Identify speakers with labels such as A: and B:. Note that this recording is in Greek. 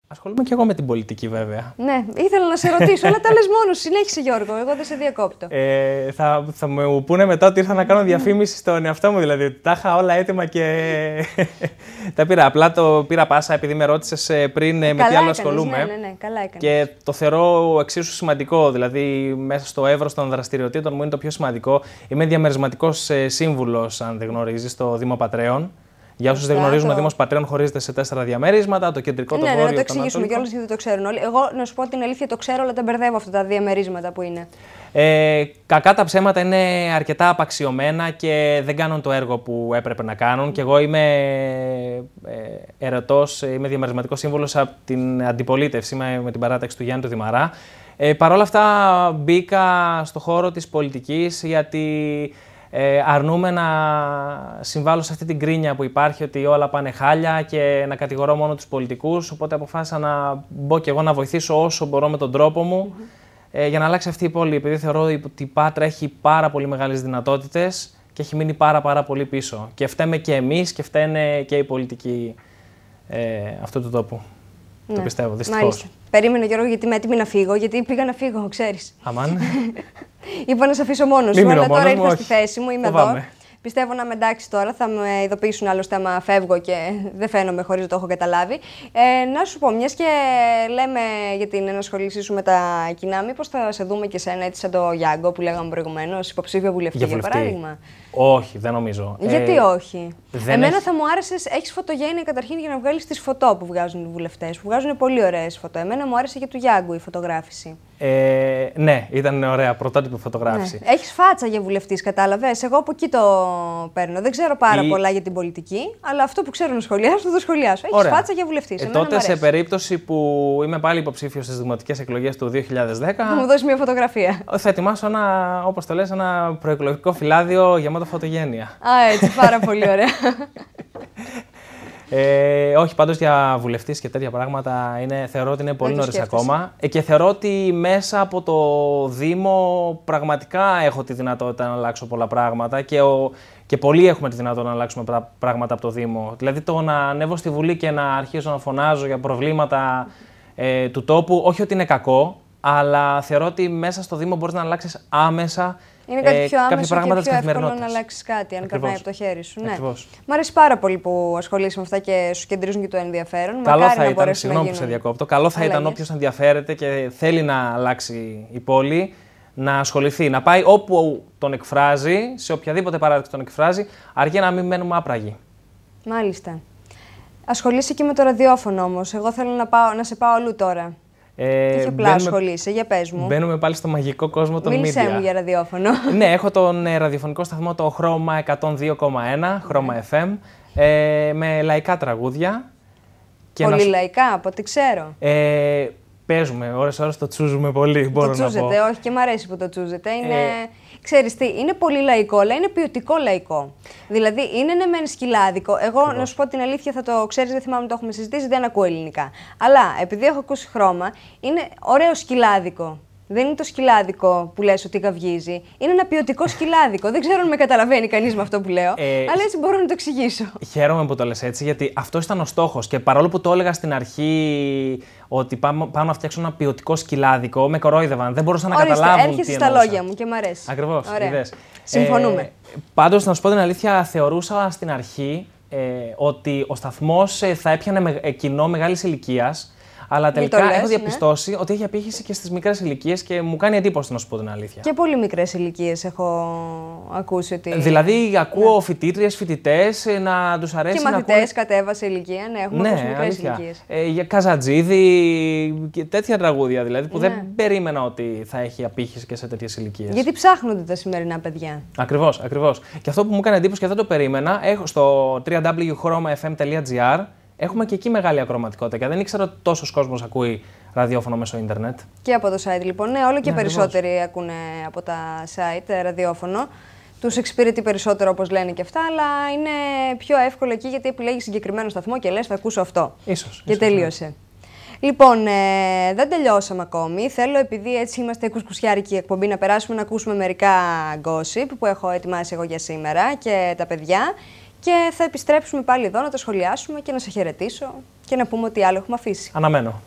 A: Ασχολούμαι και εγώ με την πολιτική, βέβαια.
B: Ναι, ήθελα να σε ρωτήσω, αλλά τα λες μόνος. Συνέχισε, Γιώργο. Εγώ δεν σε διακόπτω.
A: Θα μου πούνε μετά ότι ήρθα να κάνω διαφήμιση στον εαυτό μου, δηλαδή. Τα είχα όλα έτοιμα και τα πήρα. Απλά το πήρα πάσα επειδή με ρώτησες πριν με τι άλλο ασχολούμαι.
B: Ναι, καλά έκανες.
A: Και το θεωρώ εξίσου σημαντικό. Δηλαδή, μέσα στο εύρος των δραστηριοτήτων μου είναι το πιο σημαντικό. Είμαι διαμερισματικός σύμβουλος, αν δεν γνωρίζεις, στο Δήμο Πατρέων. Για όσους δεν γνωρίζουν, ο Δήμος Πατρέων χωρίζεται σε 4 διαμερίσματα: το κεντρικό, το βόρειο,
B: να το εξηγήσουμε κιόλας γιατί δεν το ξέρουν όλοι. Εγώ, να σου πω την αλήθεια, το ξέρω, αλλά τα μπερδεύω αυτά τα διαμερίσματα που είναι.
A: Κακά τα ψέματα είναι αρκετά απαξιωμένα και δεν κάνουν το έργο που έπρεπε να κάνουν. Και εγώ είμαι ερωτός, είμαι διαμερισματικός σύμβουλος από την αντιπολίτευση, με την παράταξη του Γιάννη του Δημαρά. Παρ' όλα αυτά, μπήκα στο χώρο της πολιτικής γιατί αρνούμε να συμβάλλω σε αυτή την κρίνια που υπάρχει ότι όλα πάνε χάλια και να κατηγορώ μόνο τους πολιτικούς. Οπότε αποφάσισα να μπω και εγώ να βοηθήσω όσο μπορώ με τον τρόπο μου για να αλλάξει αυτή η πόλη. Επειδή θεωρώ ότι η Πάτρα έχει πάρα πολύ μεγάλες δυνατότητες και έχει μείνει πάρα πολύ πίσω. Και φταίμε και εμείς και φταίνε και οι πολιτικοί αυτού του τόπου. Ναι. Το πιστεύω, δυστυχώς.
B: Μάλιστα. Περίμενε, Γιώργο, γιατί είμαι έτοιμη να φύγω, γιατί πήγα να φύγω, ξέρεις.
A: Αμάν.
B: Είπα να σε αφήσω μόνος σου, αλλά τώρα ήρθα στη θέση μου, είμαι εδώ. Πιστεύω να είμαι εντάξει τώρα, θα με ειδοποιήσουν άλλωστε άμα φεύγω και δεν φαίνομαι χωρίς να το έχω καταλάβει. Να σου πω, μιας και λέμε για την ενασχολήσή σου με τα κοινά, μήπως θα σε δούμε και σένα έτσι σαν το Γιάνγκο που λέγαμε προηγουμένως, υποψήφιο βουλευτή για παράδειγμα.
A: Όχι, δεν νομίζω.
B: Γιατί όχι. Εμένα θα μου άρεσε, έχεις φωτογένεια καταρχήν για να βγάλεις τις φωτό που βγάζουν οι βουλευτές, που βγάζουν πολύ ωραίες φωτό. Εμένα μου άρεσε και του Γιάνγκου η φωτογράφηση.
A: Ναι, ήταν ωραία, πρωτότυπη φωτογράφηση.
B: Ναι. Έχεις φάτσα για βουλευτής, κατάλαβες. Εγώ από εκεί το παίρνω. Δεν ξέρω πάρα πολλά για την πολιτική, αλλά αυτό που ξέρω να σχολιάσω θα το σχολιάσω. Έχεις φάτσα για βουλευτής.
A: Τότε, σε περίπτωση που είμαι πάλι υποψήφιος στις δημοτικές εκλογές του 2010,
B: θα μου δώσεις μια φωτογραφία.
A: Θα ετοιμάσω ένα, όπως το λες, ένα προεκλογικό φυλάδιο γεμάτο φωτογένεια.
B: Έτσι, πάρα πολύ ωραία.
A: Όχι, πάντως για βουλευτής και τέτοια πράγματα θεωρώ ότι είναι πολύ νωρίς ακόμα. Και θεωρώ ότι μέσα από το Δήμο πραγματικά έχω τη δυνατότητα να αλλάξω πολλά πράγματα και πολλοί έχουμε τη δυνατότητα να αλλάξουμε πράγματα από το Δήμο. Δηλαδή το να ανέβω στη Βουλή και να αρχίσω να φωνάζω για προβλήματα του τόπου, όχι ότι είναι κακό, αλλά θεωρώ ότι μέσα στο Δήμο μπορείς να αλλάξεις άμεσα.
B: Είναι κάτι πιο άμεσο και πιο εύκολο να αλλάξεις κάτι, αν περνάει από το χέρι σου. Ναι. Μ' αρέσει πάρα πολύ που ασχολείσαι με αυτά και σου κεντρίζουν και το ενδιαφέρον.
A: Καλό θα ήταν, συγγνώμη που σε διακόπτω, καλό θα ήταν όποιος ενδιαφέρεται και θέλει να αλλάξει η πόλη, να ασχοληθεί, να πάει όπου τον εκφράζει, σε οποιαδήποτε παράδειγμα τον εκφράζει, αρκεί να μην μένουμε άπραγοι.
B: Μάλιστα. Ασχολείσαι και με το ραδιόφωνο όμως. Εγώ θέλω να σε πάω αλλού τώρα. Τι απλά ασχολείσαι, για πες μου.
A: Μπαίνουμε πάλι στο μαγικό κόσμο των media.
B: Μίλησέ μου για ραδιόφωνο.
A: Ναι, έχω τον ραδιοφωνικό σταθμό, το Χρώμα 102,1, Χρώμα FM, με λαϊκά τραγούδια.
B: Πολύ λαϊκά, από ό,τι ξέρω.
A: Παίζουμε, ώρες το τσούζουμε πολύ, μπορώ να πω.
B: Το τσούζετε, όχι, και μ' αρέσει που το τσούζετε. Ξέρεις τι, είναι πολύ λαϊκό, αλλά είναι ποιοτικό λαϊκό. Δηλαδή, είναι ναι μεν σκυλάδικο. Εγώ, να σου πω την αλήθεια, θα το ξέρεις, δεν θυμάμαι, το έχουμε συζητήσει, δεν ακούω ελληνικά. Αλλά επειδή έχω ακούσει Χρώμα, είναι ωραίο σκυλάδικο. Δεν είναι το σκυλάδικο που λες ότι καυγίζει. Είναι ένα ποιοτικό σκυλάδικο. Δεν ξέρω αν με καταλαβαίνει κανείς με αυτό που λέω, αλλά έτσι μπορώ να το εξηγήσω.
A: Χαίρομαι που το λες έτσι, γιατί αυτό ήταν ο στόχος. Και παρόλο που το έλεγα στην αρχή ότι πάω να φτιάξω ένα ποιοτικό σκυλάδικο, με κορόιδευαν. Δεν μπορούσαν να καταλάβουν.
B: Έρχεσαι στα λόγια μου και μ' αρέσει.
A: Ακριβώς.
B: Συμφωνούμε.
A: Πάντως, να σου πω την αλήθεια, θεωρούσα στην αρχή ότι ο σταθμός θα έπιανε κοινό μεγάλης ηλικίας. Αλλά τελικά έχω διαπιστώσει ότι έχει απήχηση και στις μικρές ηλικίες και μου κάνει εντύπωση, να σου πω την αλήθεια.
B: Και πολύ μικρές ηλικίες έχω ακούσει ότι.
A: Δηλαδή, ακούω φοιτήτριες, φοιτητές να τους αρέσει.
B: Και μαθητές κατέβασε ηλικία, ναι, έχουμε ακούσει μικρές ηλικίες.
A: Για Καζατζίδη και τέτοια τραγούδια δηλαδή που δεν περίμενα ότι θα έχει απήχηση και σε τέτοιες ηλικίες.
B: Γιατί ψάχνονται τα σημερινά παιδιά.
A: Ακριβώς. Και αυτό που μου έκανε εντύπωση και δεν το περίμενα, έχω στο www.chromafm.gr. Έχουμε και εκεί μεγάλη ακροματικότητα και δεν ήξερα ότι τόσος κόσμος ακούει ραδιόφωνο μέσω ίντερνετ. Και
B: από το site λοιπόν, ναι, όλο και περισσότεροι ακούνε από τα site ραδιόφωνο. Τους εξυπηρετεί περισσότερο όπως λένε και αυτά, αλλά είναι πιο εύκολο εκεί γιατί επιλέγεις συγκεκριμένο σταθμό και λες θα ακούσω αυτό.
A: Ίσως.
B: Και τελείωσε. Ναι. Λοιπόν, δεν τελειώσαμε ακόμη. Θέλω, επειδή έτσι είμαστε κουσκουσιάρικη εκπομπή, να περάσουμε να ακούσουμε μερικά gossip που έχω ετοιμάσει εγώ για σήμερα και τα παιδιά. Και θα επιστρέψουμε πάλι εδώ να τα σχολιάσουμε και να σε χαιρετήσω και να πούμε ότι άλλο έχουμε αφήσει.
A: Αναμένω.